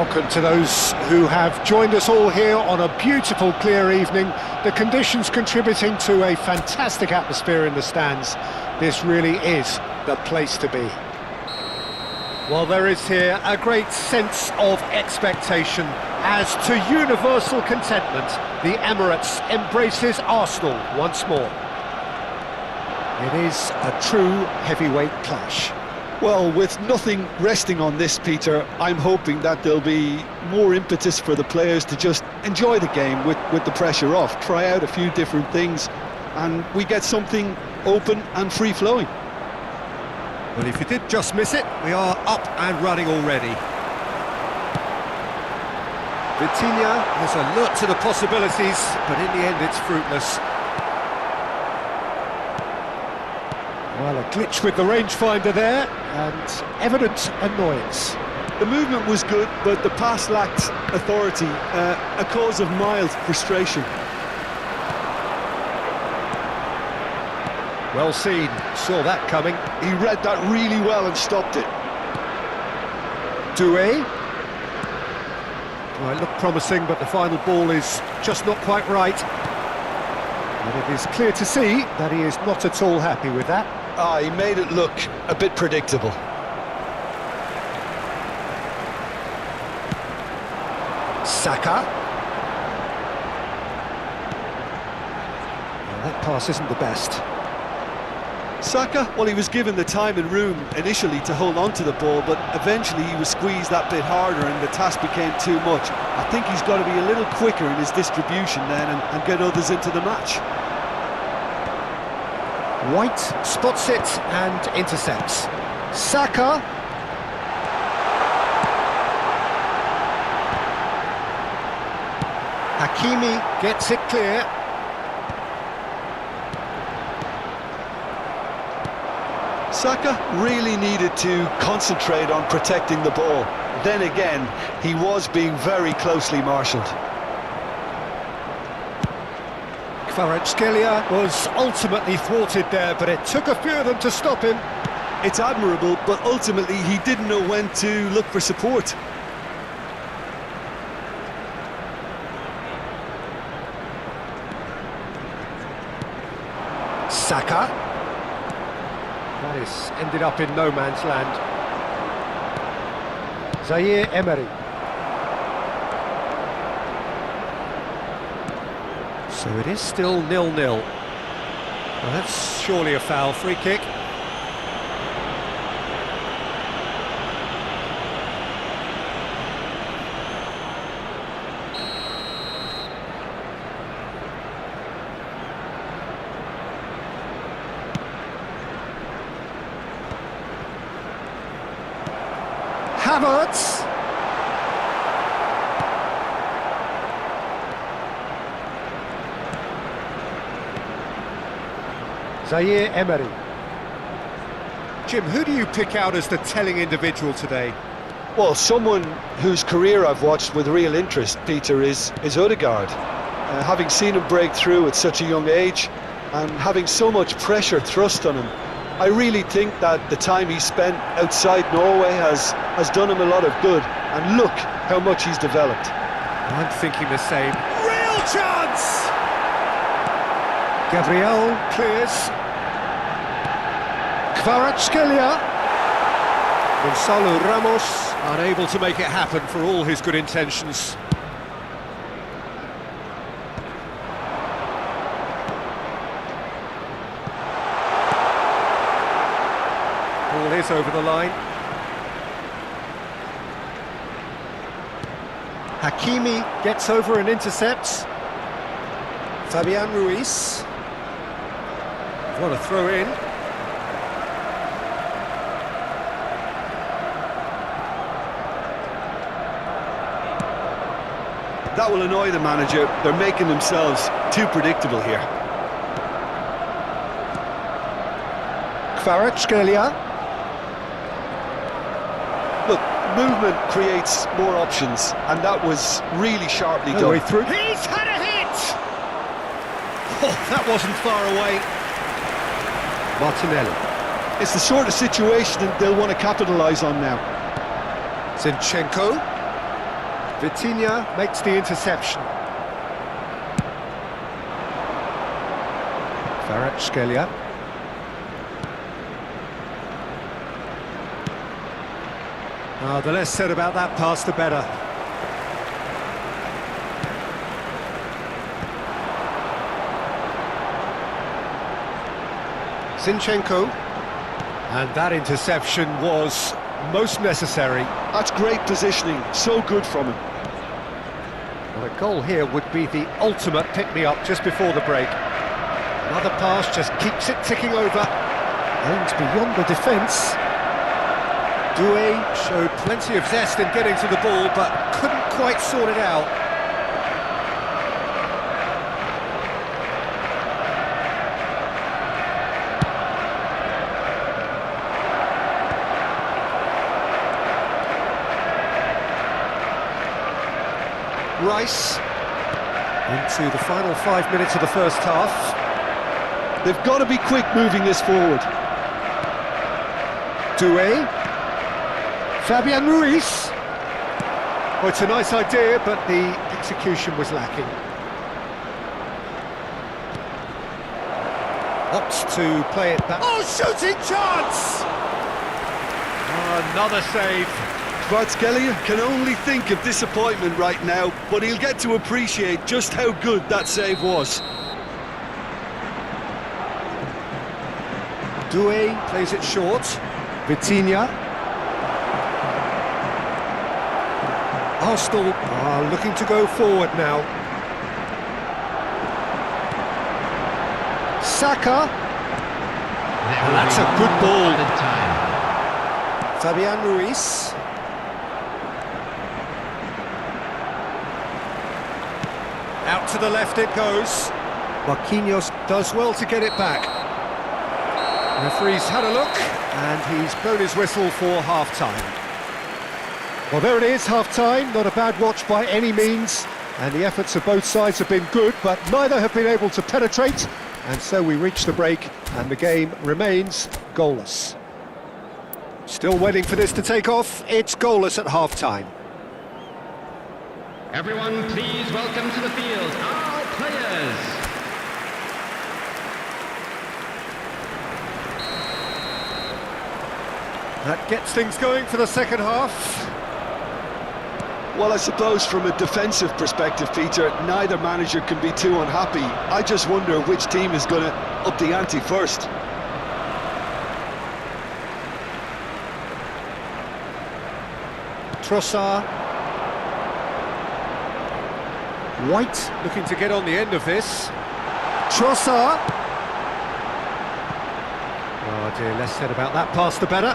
Welcome to those who have joined us all here on a beautiful, clear evening. The conditions contributing to a fantastic atmosphere in the stands. This really is the place to be. Well, there is here a great sense of expectation as to universal contentment. The Emirates embraces Arsenal once more. It is a true heavyweight clash. Well, with nothing resting on this, Peter, I'm hoping that there'll be more impetus for the players to just enjoy the game with the pressure off, try out a few different things, and we get something open and free-flowing. Well, if you did just miss it, we are up and running already. Vitinha is alert to the possibilities, but in the end it's fruitless. Well, a glitch with the rangefinder there, and evident annoyance. The movement was good, but the pass lacked authority, a cause of mild frustration. Well seen, saw that coming. He read that really well and stopped it. Doué. Well, it looked promising, but the final ball is just not quite right. And it is clear to see that he is not at all happy with that. He made it look a bit predictable. Saka. Well, that pass isn't the best. Saka, well, he was given the time and room initially to hold on to the ball, but eventually he was squeezed that bit harder and the task became too much. I think he's got to be a little quicker in his distribution then and get others into the match. White spots it and intercepts. Saka. Hakimi gets it clear. Saka really needed to concentrate on protecting the ball. Then again, he was being very closely marshalled. Kvaratskhelia was ultimately thwarted there, but it took a few of them to stop him. It's admirable, but ultimately he didn't know when to look for support. Saka. That is ended up in no man's land. Zaire Emery. So it is still 0-0. Well, that's surely a foul. Free kick. Havertz. Zaire Emery. Jim, who do you pick out as the telling individual today? Well, someone whose career I've watched with real interest, Peter, is Odegaard. Having seen him break through at such a young age and having so much pressure thrust on him, I really think that the time he spent outside Norway has done him a lot of good. And look how much he's developed. I'm thinking the same. Real chance! Gabriel clears. Kvaratskhelia. Gonzalo Ramos unable to make it happen for all his good intentions. Ball is over the line. Hakimi gets over and intercepts. Fabian Ruiz. What a throw in. That will annoy the manager. They're making themselves too predictable here. Kvaratskhelia. Look, movement creates more options, and that was really sharply done. Way through. He's had a hit! Oh, that wasn't far away. Martinelli. It's the sort of situation that they'll want to capitalise on now. Zinchenko. Vitinha makes the interception. Kvaratskhelia. The less said about that pass, the better. Zinchenko. And that interception was most necessary. That's great positioning, so good from him. Well, a goal here would be the ultimate pick-me-up just before the break. Another pass just keeps it ticking over. Aims beyond the defence. Doué showed plenty of zest in getting to the ball, but couldn't quite sort it out. Rice into the final 5 minutes of the first half. They've got to be quick moving this forward. Doué. Fabian Ruiz. Well, it's a nice idea, but the execution was lacking. Opts to play it back. Oh, shooting chance! Another save. Kvaratskhelia can only think of disappointment right now, but he'll get to appreciate just how good that save was. Doué plays it short. Vitinha. Arsenal are looking to go forward now. Saka. And that's a good ball. Fabian Ruiz. Out to the left it goes. Marquinhos does well to get it back. Referee's had a look, and he's blown his whistle for half-time. Well, there it is, half-time. Not a bad watch by any means, and the efforts of both sides have been good, but neither have been able to penetrate, and so we reach the break, and the game remains goalless. Still waiting for this to take off. It's goalless at half-time. Everyone, please welcome to the field our players. That gets things going for the second half. Well, I suppose from a defensive perspective, Peter, neither manager can be too unhappy. I just wonder which team is going to up the ante first. Trossard. White looking to get on the end of this. Trossard. Oh dear, less said about that pass the better.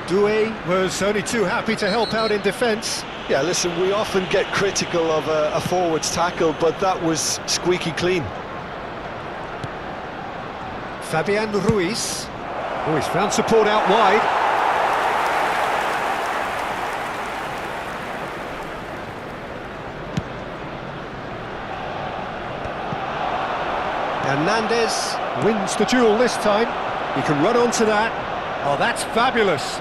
Doué was only too happy to help out in defence. Yeah, listen, we often get critical of a forward's tackle, but that was squeaky clean. Fabian Ruiz. Oh, he's found support out wide. Hernandez wins the duel this time. He can run onto that. Oh, that's fabulous.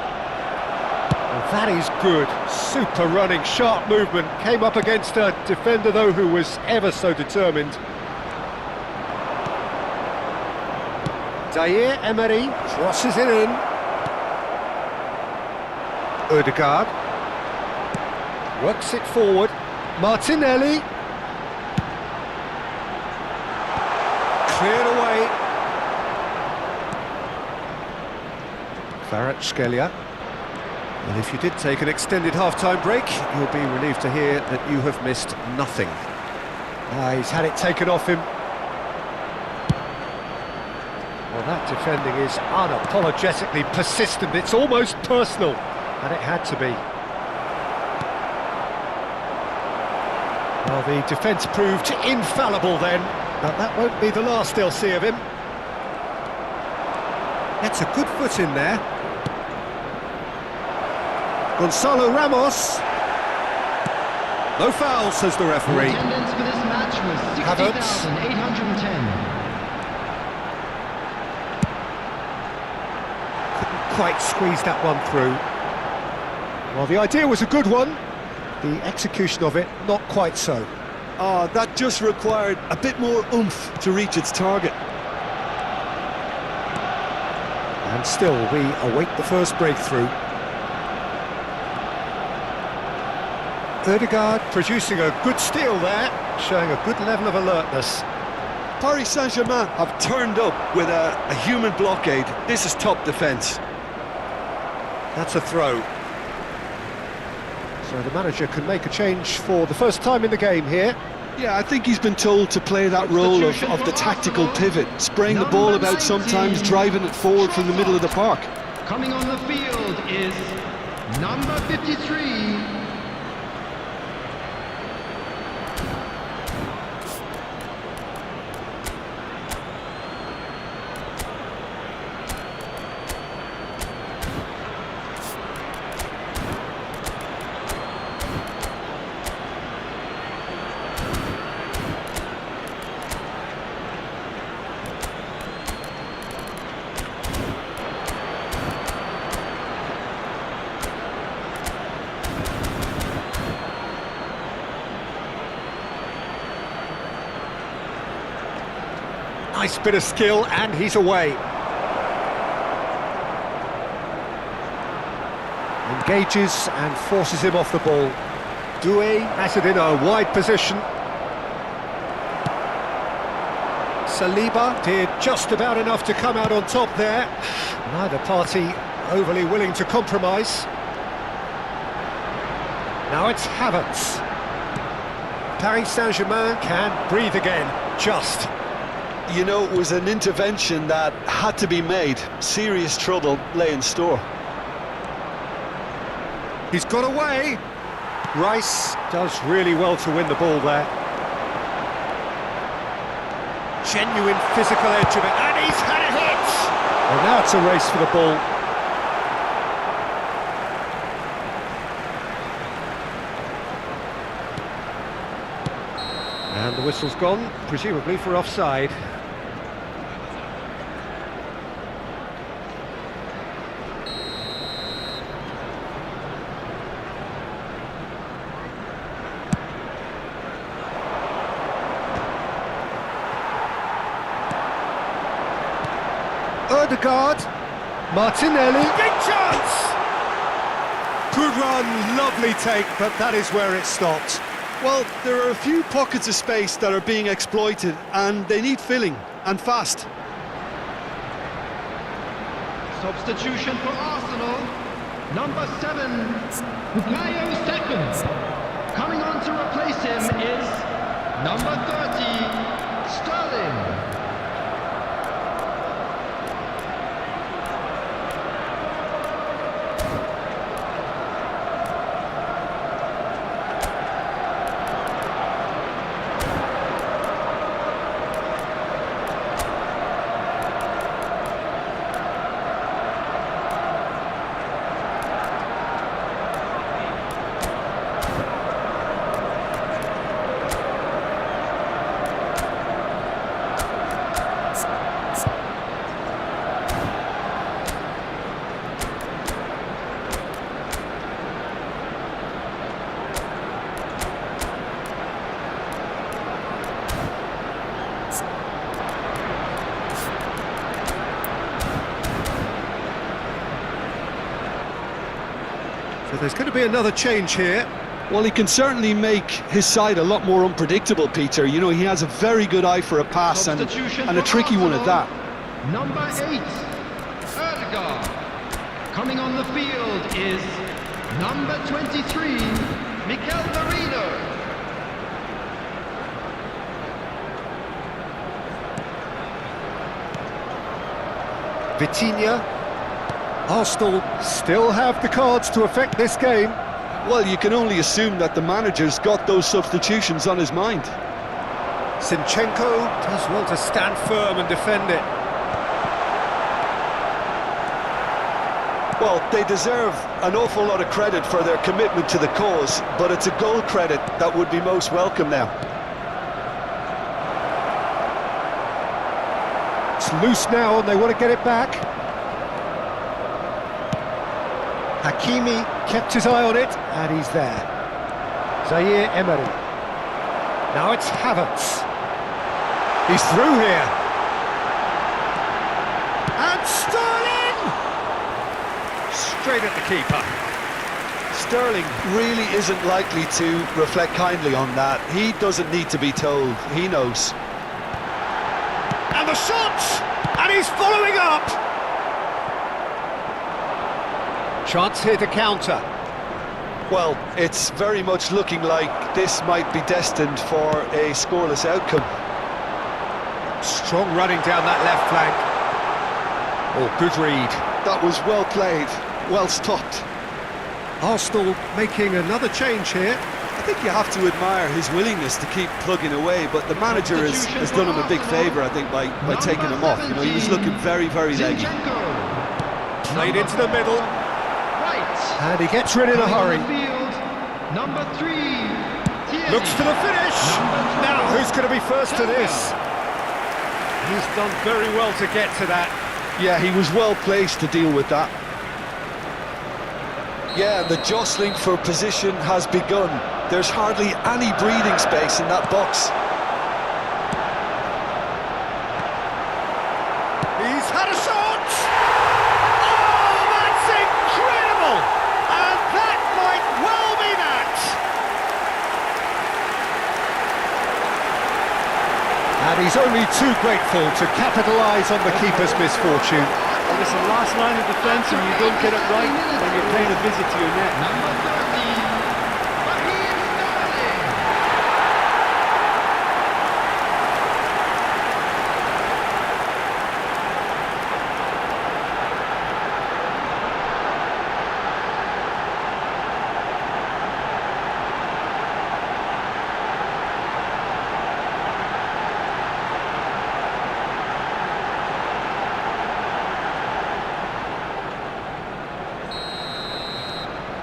Well, that is good. Super running, sharp movement. Came up against a defender, though, who was ever so determined. Zaire Emery crosses it in. Odegaard works it forward. Martinelli. Cleared away. Kvaratskhelia. And if you did take an extended half-time break, you'll be relieved to hear that you have missed nothing. He's had it taken off him. Well, that defending is unapologetically persistent. It's almost personal, and it had to be. Well, the defence proved infallible then, but that won't be the last they'll see of him. Gets a good foot in there. Gonzalo Ramos. No foul, says the referee. Attendance for this match was 60,810. Couldn't quite squeeze that one through. Well, the idea was a good one. The execution of it, not quite so. Oh, that just required a bit more oomph to reach its target. And still, we await the first breakthrough. Ødegaard producing a good steal there, showing a good level of alertness. Paris Saint-Germain have turned up with a human blockade. This is top defence. That's a throw. So the manager can make a change for the first time in the game here. Yeah, I think he's been told to play that role of the tactical pivot, spraying the ball about sometimes, driving it forward from the middle of the park. Coming on the field is number 53. Nice bit of skill, and he's away. Engages and forces him off the ball. Doué has it in a wide position. Saliba did just about enough to come out on top there. Neither party overly willing to compromise. Now it's Havertz. Paris Saint-Germain can breathe again, just. You know, it was an intervention that had to be made. Serious trouble lay in store. He's got away. Rice does really well to win the ball there. Genuine physical edge of it, and he's had a hit! Well, now it's a race for the ball. And the whistle's gone, presumably for offside. Ødegaard, Martinelli, big chance! Good run, lovely take, but that is where it stopped. Well, there are a few pockets of space that are being exploited, and they need filling, and fast. Substitution for Arsenal, number 7, Bukayo Saka. Coming on to replace him is number 30, Sterling. So there's going to be another change here. Well, he can certainly make his side a lot more unpredictable, Peter. You know, he has a very good eye for a pass and a tricky one at that. Number 8, Ødegaard. Coming on the field is number 23, Mikel Merino. Vitinha. Arsenal still have the cards to affect this game. Well, you can only assume that the manager's got those substitutions on his mind. Zinchenko does well to stand firm and defend it. Well, they deserve an awful lot of credit for their commitment to the cause, but it's a goal credit that would be most welcome now. It's loose now and they want to get it back. Hakimi kept his eye on it, and he's there. Zaire Emery. Now it's Havertz. He's through here. And Sterling! Straight at the keeper. Sterling really isn't likely to reflect kindly on that. He doesn't need to be told, he knows. And the shot! And he's following up! Chance here to counter. Well, it's very much looking like this might be destined for a scoreless outcome. Strong running down that left flank. Oh, good read. That was well played, well stopped. Arsenal making another change here. I think you have to admire his willingness to keep plugging away, but the manager has done him a big favour, I think, by taking him off. You know, he was looking very, very leggy. Played into the middle. Right. And he gets rid in a hurry. Number 3. Looks to the finish. Now, who's going to be first to this? He's done very well to get to that. Yeah, he was well placed to deal with that. Yeah, the jostling for position has begun. There's hardly any breathing space in that box. He's had a shot! Oh, that's incredible! And that might well be that! And he's only too grateful to capitalise on the keeper's misfortune. Well, listen, last line of defence and you don't get it right, then you're paying a visit to your net. Number 30. Raheem Sterling.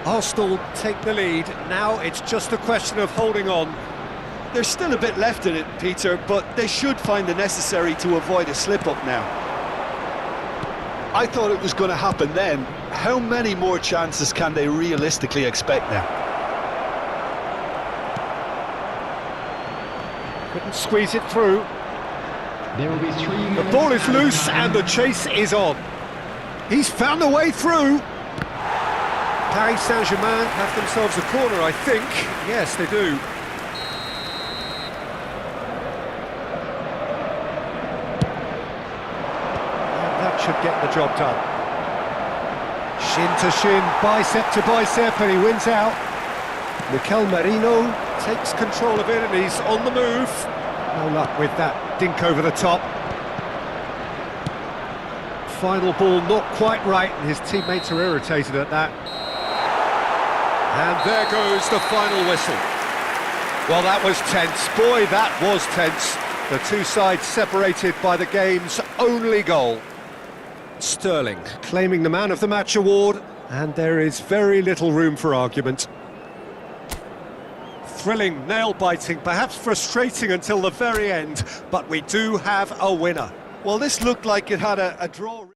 Arsenal take the lead. Now it's just a question of holding on. There's still a bit left in it, Peter, but they should find the necessary to avoid a slip-up now. I thought it was going to happen then. How many more chances can they realistically expect now? Couldn't squeeze it through. There will be 3 minutes. The ball is loose and the chase is on. He's found a way through. Paris Saint-Germain have themselves a corner, I think. Yes, they do. And that should get the job done. Shin to shin, bicep to bicep, and he wins out. Mikel Merino Takes control of it and he's on the move. no luck with that dink over the top. Final ball not quite right, and his teammates are irritated at that. And there goes the final whistle. Well, that was tense. Boy, that was tense. The two sides separated by the game's only goal. Sterling claiming the Man of the Match award, and there is very little room for argument. Thrilling, nail-biting, perhaps frustrating until the very end, but we do have a winner. Well, this looked like it had a draw.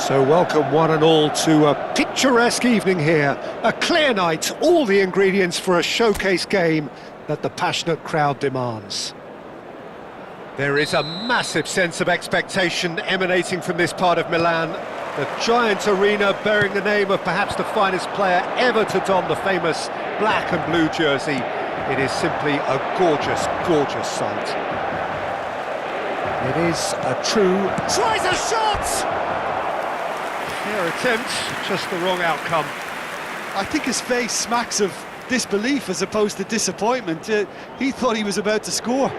So welcome one and all to a picturesque evening here. A clear night, all the ingredients for a showcase game that the passionate crowd demands. There is a massive sense of expectation emanating from this part of Milan. The giant arena bearing the name of perhaps the finest player ever to don the famous black and blue jersey. It is simply a gorgeous, gorgeous sight. It is a true... Tries a shot! Their attempt, just the wrong outcome. I think his face smacks of disbelief as opposed to disappointment. He thought he was about to score.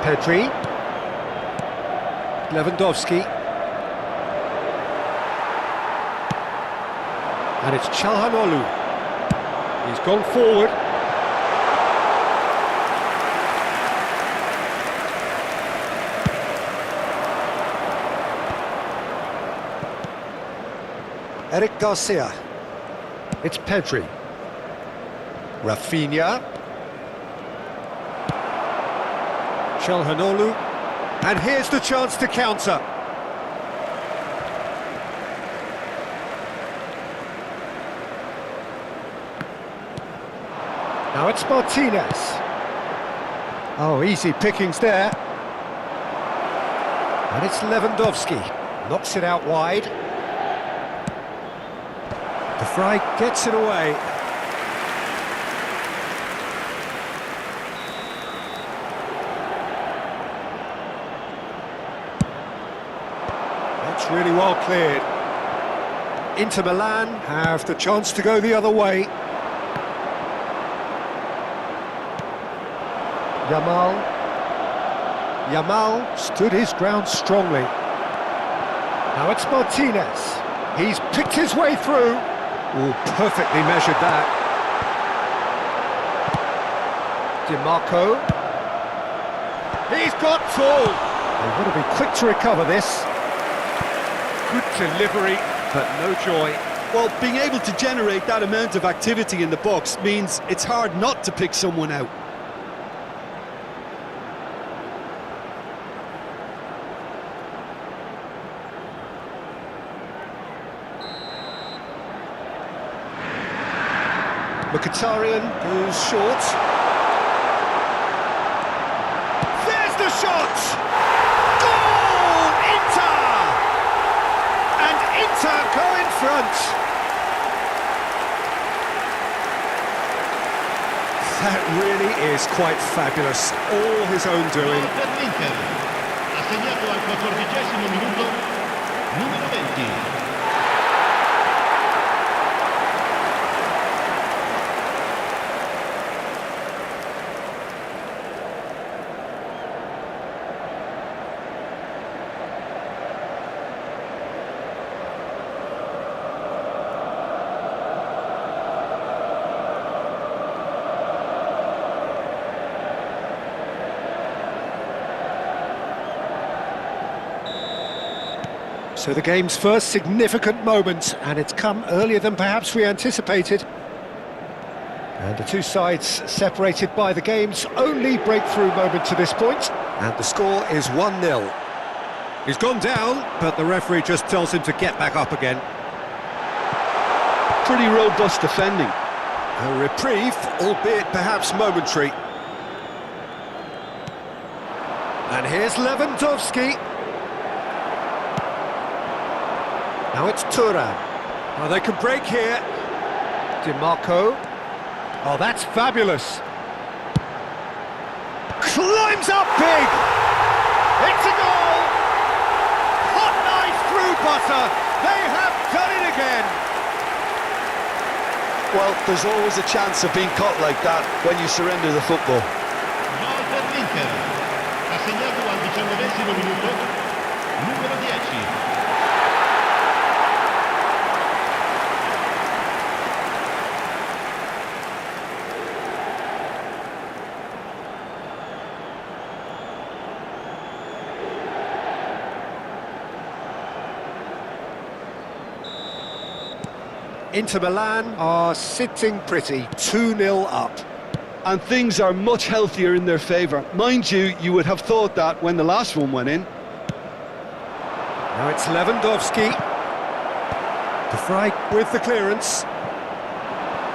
Pedri. Lewandowski. And it's Çalhanoğlu. He's gone forward. Eric Garcia. It's Pedri. Rafinha. Çalhanoğlu. And here's the chance to counter. Now it's Martinez. Oh, easy pickings there. And it's Lewandowski. Knocks it out wide. De Vrij gets it away. That's really well cleared. Inter Milan have the chance to go the other way. Yamal stood his ground strongly. Now it's Martinez. He's picked his way through. Oh, perfectly measured that. DiMarco. He's got tall. They've got to be quick to recover this. Good delivery, but no joy. Well, being able to generate that amount of activity in the box means it's hard not to pick someone out. Mkhitaryan goes short. There's the shot! Goal! Inter! And Inter go in front. That really is quite fabulous. All his own doing. Per l'Inter, assegnato al 14° minuto, numero 20. So the game's first significant moment, and it's come earlier than perhaps we anticipated. And the two sides separated by the game's only breakthrough moment to this point. And the score is 1-0. He's gone down, but the referee just tells him to get back up again. Pretty robust defending. A reprieve, albeit perhaps momentary. And here's Lewandowski. Now it's Thuram. Oh, they can break here. DiMarco. Oh, that's fabulous. Climbs up big. It's a goal. Hot knife through butter. They have done it again. Well, there's always a chance of being caught like that when you surrender the football. Gol per l'Inter, assegnato al 19° minuto, numero 10. Inter Milan are sitting pretty, 2-0 up. And things are much healthier in their favour. Mind you, you would have thought that when the last one went in. Now it's Lewandowski. De Vrij with the clearance.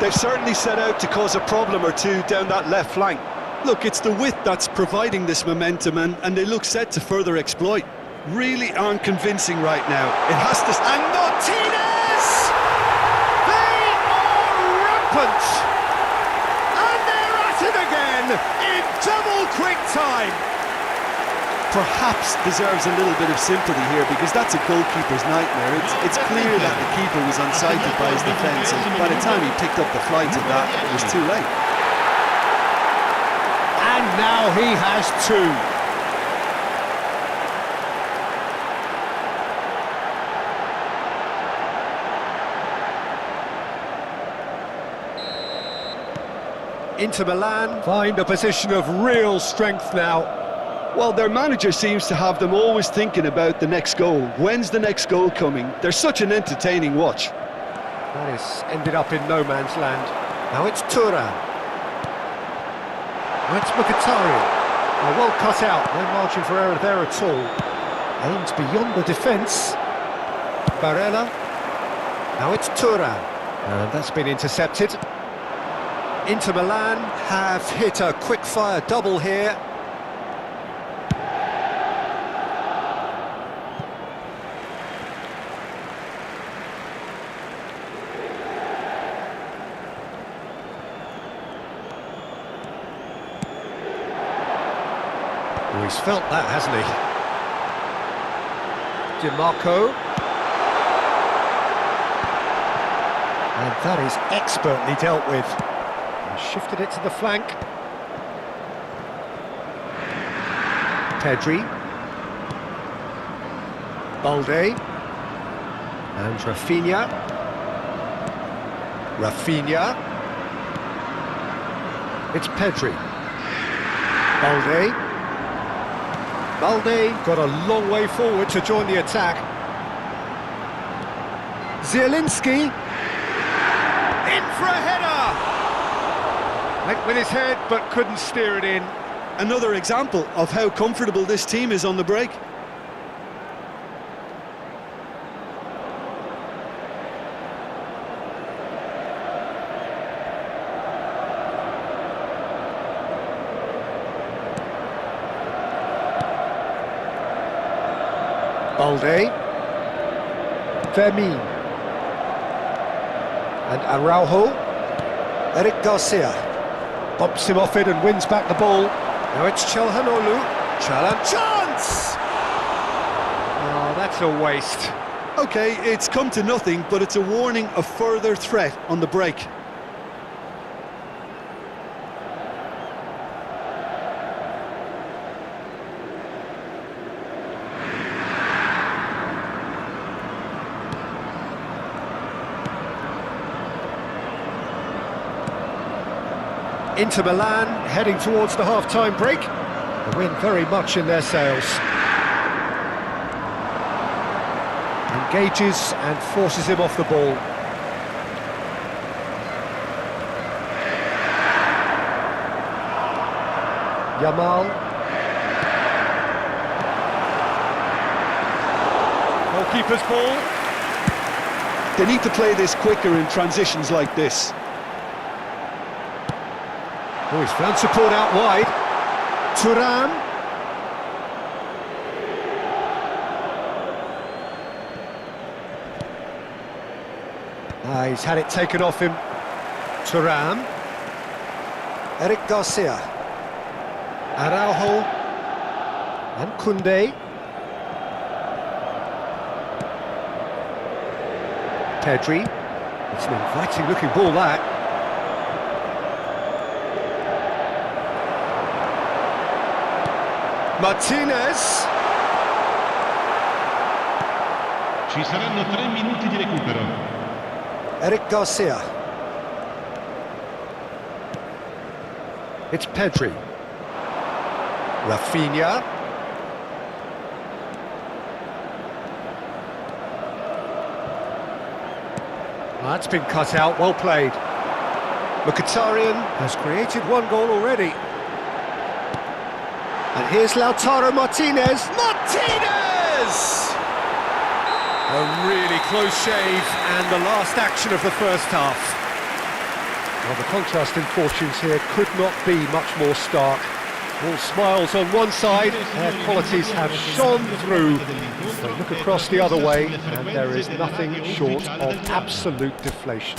They've certainly set out to cause a problem or two down that left flank. Look, it's the width that's providing this momentum, and they look set to further exploit. Really aren't convincing right now. It has to... And Martinez! They are rampant! And they're at it again in double quick time! Perhaps deserves a little bit of sympathy here, because that's a goalkeeper's nightmare. It's clear that the keeper was unsighted by his defence, and by the time he picked up the flight of that, it was too late. And now he has two. Inter Milan find a position of real strength now. Well, their manager seems to have them always thinking about the next goal. When's the next goal coming? They're such an entertaining watch. That has ended up in no man's land. Now it's Thuram. Now it's Mkhitaryan. Well cut out, no margin for error there at all. Aims beyond the defence. Barella. Now it's Thuram. And that's been intercepted. Inter Milan have hit a quick-fire double here. Oh, he's felt that, hasn't he? DiMarco. And that is expertly dealt with. He shifted it to the flank. Pedri. Balde. And Rafinha. It's Pedri. Balde got a long way forward to join the attack. Zielinski in for a header. Went with his head but couldn't steer it in. Another example of how comfortable this team is on the break. Balde, Fermin, and Araujo. Eric Garcia bumps him off it and wins back the ball. Now it's Çalhanoğlu. Chance! Oh, that's a waste. Okay, it's come to nothing, but it's a warning of further threat on the break. Inter Milan heading towards the half-time break. The wind very much in their sails. Engages and forces him off the ball. Yamal. Goalkeeper's ball. They need to play this quicker in transitions like this. Oh, he's found support out wide. Thuram. He's had it taken off him. Thuram. Eric Garcia. Araujo. And Koundé. Pedri. It's an inviting looking ball, that. Martinez. Ci saranno 3 minuti di recupero. Eric Garcia. It's Pedri. Rafinha. That's been cut out, well played. Mkhitaryan has created one goal already. And here's Lautaro Martinez. Martinez! A really close shave, and the last action of the first half. Well, the contrast in fortunes here could not be much more stark. All smiles on one side, Their qualities have shone through. But look across the other way, and there is nothing short of absolute deflation.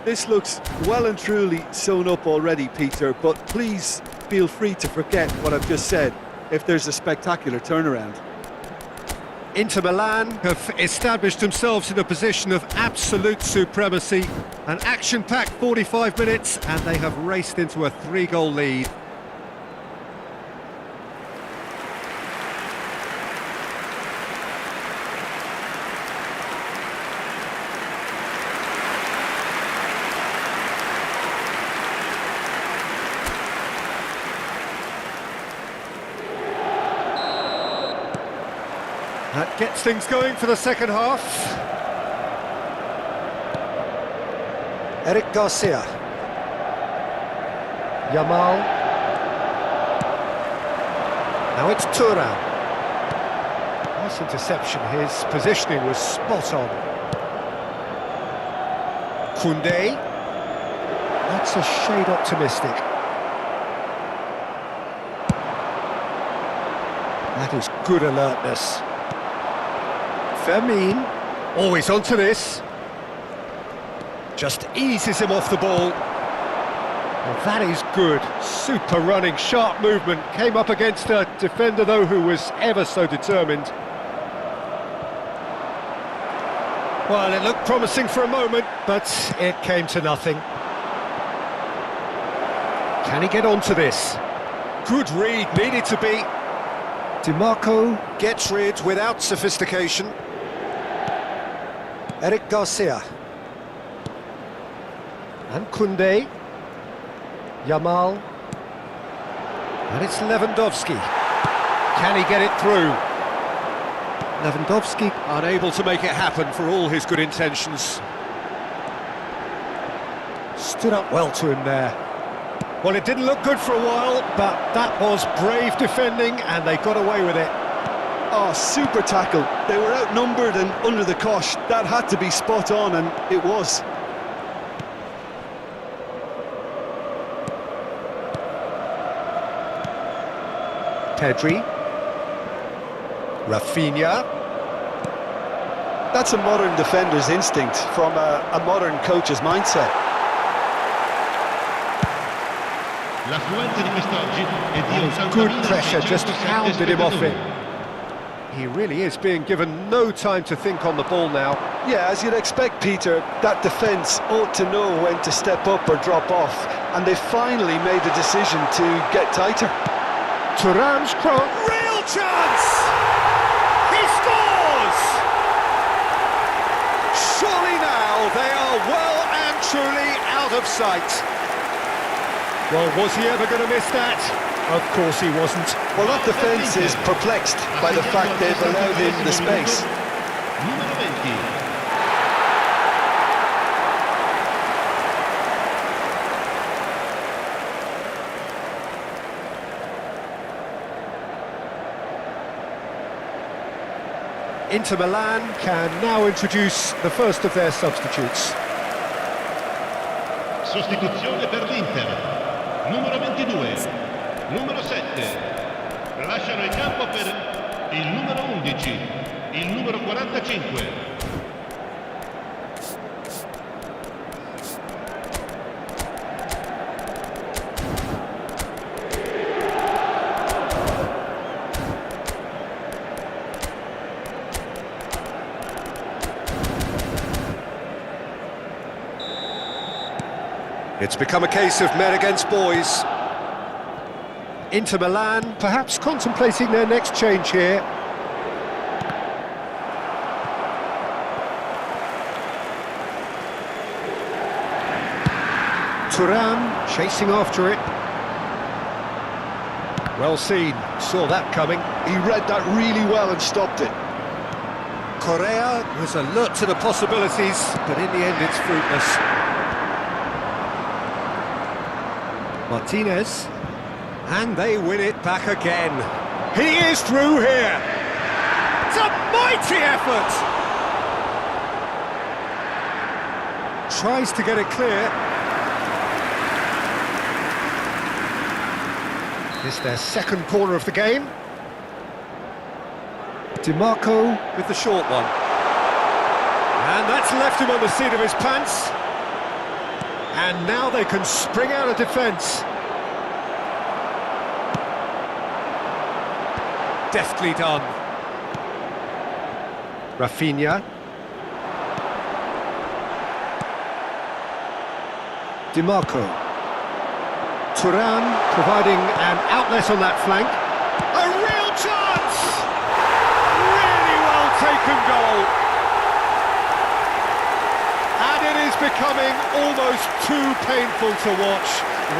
This looks well and truly sewn up already, Peter, but please feel free to forget what I've just said if there's a spectacular turnaround. Inter Milan have established themselves in a position of absolute supremacy. An action-packed 45 minutes, and they have raced into a 3-goal lead. That gets things going for the second half. Eric Garcia. Yamal. Now it's Thuram. Nice interception, his positioning was spot on. Koundé. That's a shade optimistic. That is good alertness. Fermin. Always onto this. Just eases him off the ball. Well, that is good. Super running, sharp movement. Came up against a defender, though, who was ever so determined. Well, it looked promising for a moment, but it came to nothing. Can he get onto this? Good read, needed to be. DiMarco. Gets rid without sophistication. Eric Garcia. And Koundé. Yamal. And it's Lewandowski. Can he get it through? Lewandowski. Unable to make it happen for all his good intentions. Stood up well to him there. Well, it didn't look good for a while, but that was brave defending, and they got away with it. Oh, super tackle. They were outnumbered and under the cosh. That had to be spot on, and it was. Pedri. Rafinha. That's a modern defender's instinct from a modern coach's mindset. L'affluenza di quest'oggi è di Good pressure, just 80.607 hounded him off it. He really is being given no time to think on the ball now. Yeah, as you'd expect, Peter, that defence ought to know when to step up or drop off, and they finally made the decision to get tighter. Thuram's cross. Real chance! He scores! Surely now they are well and truly out of sight. Well, was he ever going to miss that? Of course he wasn't. Well, that defence is perplexed by the fact they've allowed in the space. Numero 20. Inter Milan can now introduce the first of their substitutes. Sostituzione per l'Inter. Numero 22. Numero 7. Lasciano il campo per il numero 11. Il numero 45. It's become a case of men against boys. Inter Milan Perhaps contemplating their next change here. Thuram chasing after it. well seen, saw that coming. He read that really well and stopped it. Correa was alert to the possibilities, but in the end it's fruitless. Martinez, and they win it back again. He is through here. It's a mighty effort. Tries to get it clear. It's their second corner of the game. DiMarco with the short one. And that's left him on the seat of his pants. And now they can spring out of defence. Deftly done. Rafinha. DiMarco. Thuram providing an outlet on that flank. A real chance! Really well taken goal. And it is becoming almost too painful to watch.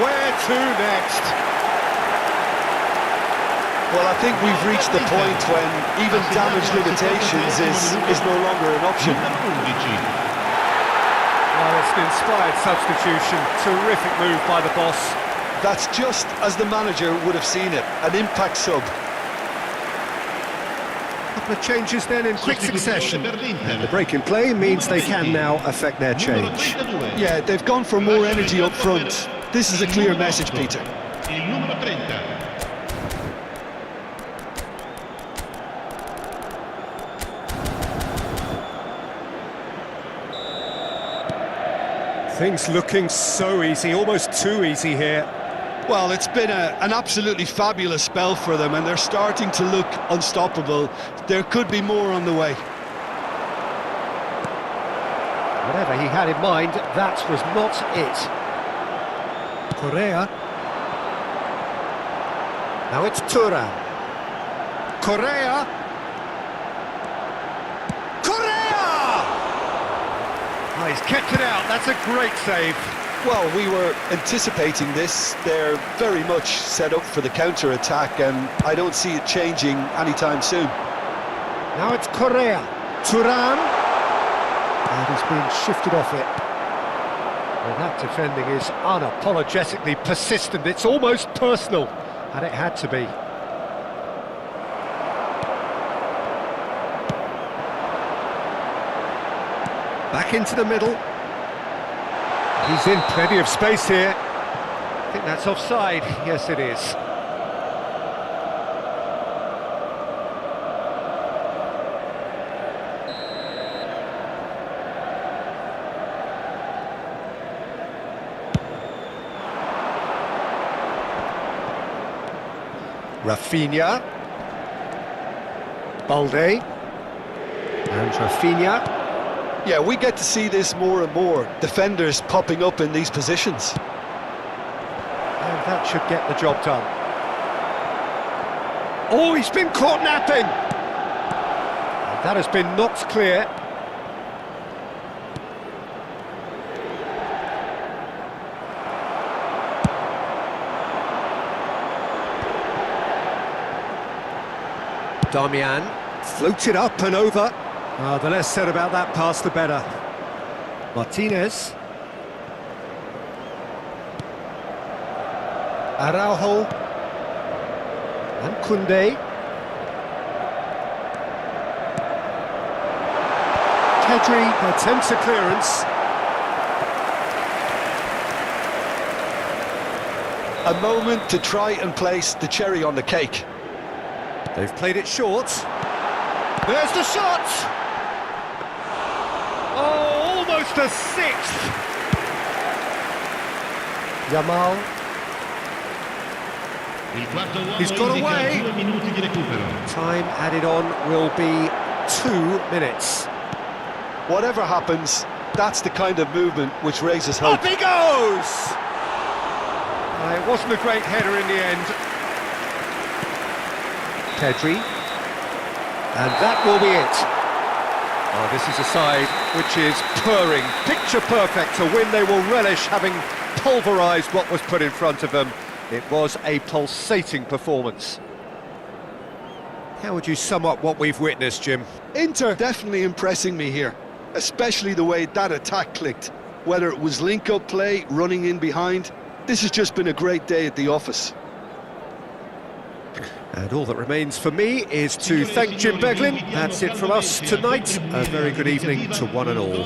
Where to next? Well, I think we've reached the point when even damage limitations is no longer an option. Well, it's an inspired substitution. Terrific move by the boss. That's just as the manager would have seen it, an impact sub. Couple of changes then in quick succession. The break in play means they can now affect their change. Yeah, they've gone for more energy up front. This is a clear message, Peter. Il numero 30. Things looking so easy, almost too easy here. Well, it's been an absolutely fabulous spell for them, and they're starting to look unstoppable. There could be more on the way. Whatever he had in mind, that was not it. Correa. Now it's Thuram. Correa. Correa! Oh, he's kept it out, that's a great save. Well, we were anticipating this. They're very much set up for the counter-attack, and I don't see it changing anytime soon. Now it's Correa. Thuram. And he's been shifted off it. Well, that defending is unapologetically persistent. It's almost personal, and it had to be. Back into the middle. He's in plenty of space here. I think that's offside. Yes, it is. Rafinha. Balde. And Rafinha. Yeah, we get to see this more and more. Defenders popping up in these positions. And that should get the job done. Oh, he's been caught napping! And that has been knocked clear. Damian floated up and over. Oh, the less said about that pass, the better. Martinez. Araujo. And Koundé. Pedri attempts a clearance. A moment to try and place the cherry on the cake. They've played it short. There's the shot! Oh, almost a sixth! Yamal. He's got away. Time added on will be 2 minutes. Whatever happens, that's the kind of movement which raises hope. Up he goes! It wasn't a great header in the end. Pedri. And that will be it. Oh, this is a side which is purring, picture perfect, a win they will relish, having pulverised what was put in front of them. It was a pulsating performance. How would you sum up what we've witnessed, Jim? Inter definitely impressing me here, especially the way that attack clicked. Whether it was link-up play, running in behind, this has just been a great day at the office. And all that remains for me is to thank Jim Beglin. That's it from us tonight. A very good evening to one and all.